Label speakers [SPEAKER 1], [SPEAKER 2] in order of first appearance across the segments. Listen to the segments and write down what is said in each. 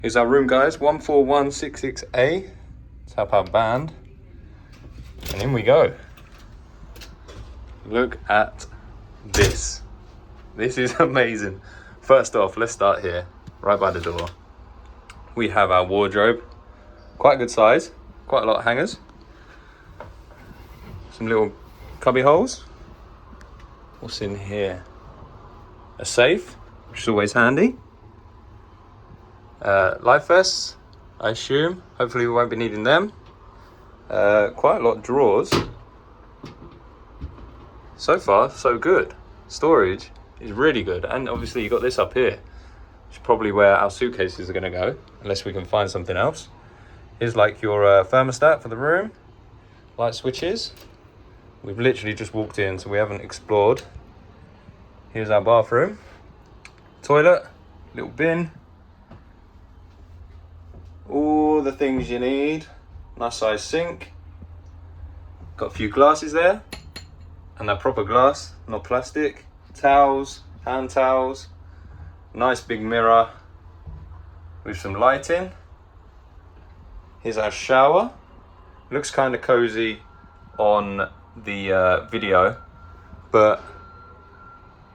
[SPEAKER 1] Here's our room, guys. 14166A. Tap our band. And in we go. Look at this. This is amazing. First off, let's start here, right by the door. We have our wardrobe. Quite a good size. Quite a lot of hangers. Some little cubby holes. What's in here? A safe, which is always handy. Life vests, I assume. Hopefully we won't be needing them. Quite a lot of drawers. So far, so good. Storage is really good. And obviously you got this up here, which is probably where our suitcases are gonna go, unless we can find something else. Here's like your thermostat for the room. Light switches. We've literally just walked in, so we haven't explored. Here's our bathroom. Toilet, little bin. All the things you need. Nice size sink. Got a few glasses there. And they're proper glass, not plastic. Towels, hand towels. Nice big mirror with some lighting. Here's our shower. Looks kind of cozy on the video, but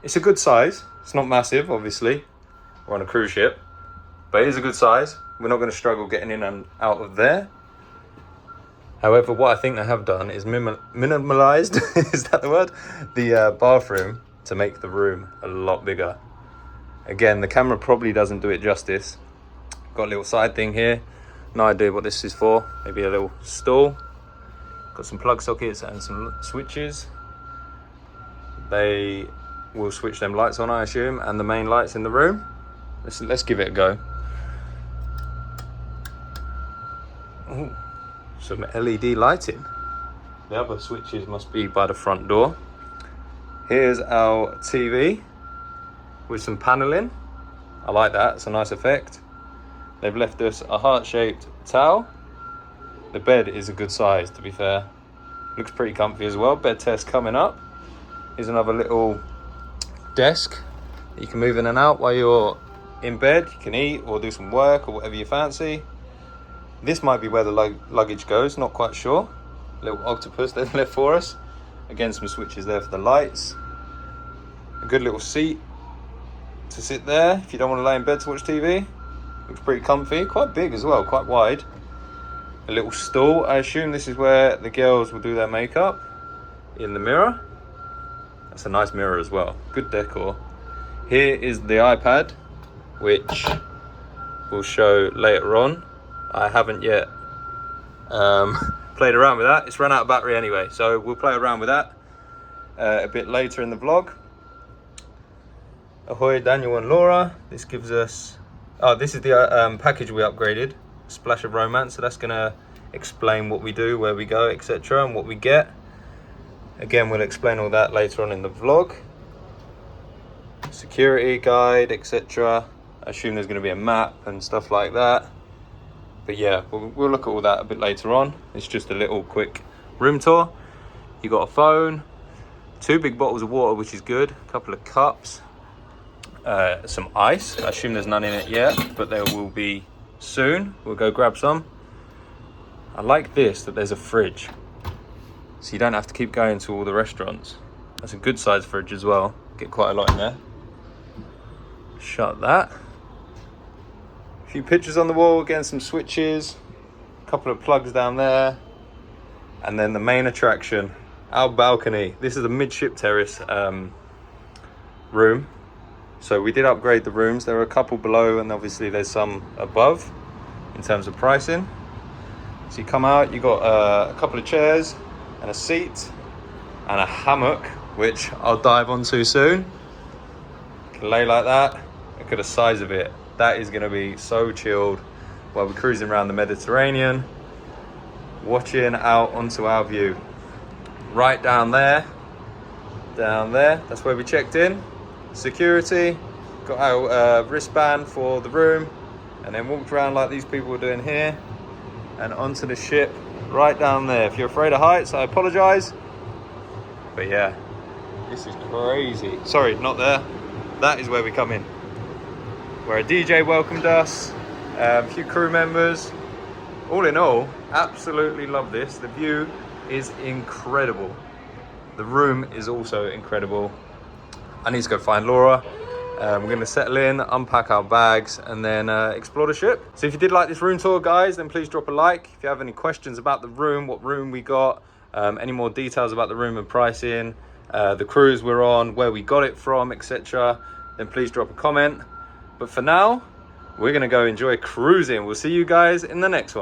[SPEAKER 1] it's a good size. It's not massive, obviously. We're on a cruise ship, but it is a good size. We're not going to struggle getting in and out of there. However, what I think they have done is minimalized, is that the word? The bathroom to make the room a lot bigger. Again, the camera probably doesn't do it justice. Got a little side thing here. No idea what this is for. Maybe a little stool. Got some plug sockets and some switches. They will switch them lights on, I assume, and the main lights in the room. Let's give it a go. Ooh, some LED lighting. The other switches must be by the front door. Here's our TV with some paneling. I like that, it's a nice effect. They've left us a heart-shaped towel. The bed is a good size, to be fair. Looks pretty comfy as well. Bed test coming up. Here's another little desk that you can move in and out while you're in bed. You can eat or do some work or whatever you fancy. This might be where the luggage goes, not quite sure. Little octopus they've left for us. Again, some switches there for the lights. A good little seat to sit there if you don't want to lay in bed to watch TV. Looks pretty comfy, quite big as well, quite wide. A little stool. I assume this is where the girls will do their makeup. In the mirror. That's a nice mirror as well. Good decor. Here is the iPad, which we'll show later on. I haven't yet played around with that. It's run out of battery anyway, so we'll play around with that a bit later in the vlog. Ahoy, Daniel and Laura. This gives us... Oh, this is the package we upgraded. Splash of Romance. So that's going to explain what we do, where we go, etc. and what we get. Again, we'll explain all that later on in the vlog. Security guide, etc. I assume there's going to be a map and stuff like that. But yeah, we'll look at all that a bit later on. It's just a little quick room tour. You got a phone, 2 big bottles of water, which is good, a couple of cups, some ice. I assume there's none in it yet, but there will be soon. We'll go grab some. I like this, that there's a fridge, so you don't have to keep going to all the restaurants. That's a good size fridge as well. Get quite a lot in there. Shut that. A few pictures on the wall, again some switches, a couple of plugs down there, and then the main attraction, our balcony. This is a midship terrace room. So we did upgrade the rooms. There are a couple below and obviously there's some above in terms of pricing. So you come out, you got a couple of chairs and a seat and a hammock, which I'll dive onto soon. You can lay like that. Look at the size of it. That is going to be so chilled while we're cruising around the Mediterranean, watching out onto our view. Right down there, that's where we checked in. Security, got our wristband for the room, and then walked around like these people were doing here, and onto the ship right down there. If you're afraid of heights, I apologize, but yeah, this is crazy. Sorry, not there. That is where we come in, where a DJ welcomed us, A few crew members. All in all, absolutely love this. The view is incredible. The room is also incredible. I need to go find Laura. We're going to settle in, unpack our bags, and then explore the ship. So if you did like this room tour, guys, then please drop a like. If you have any questions about the room, what room we got, any more details about the room and pricing, the cruise we're on, where we got it from, etc., then please drop a comment. But for now, we're going to go enjoy cruising. We'll see you guys in the next one.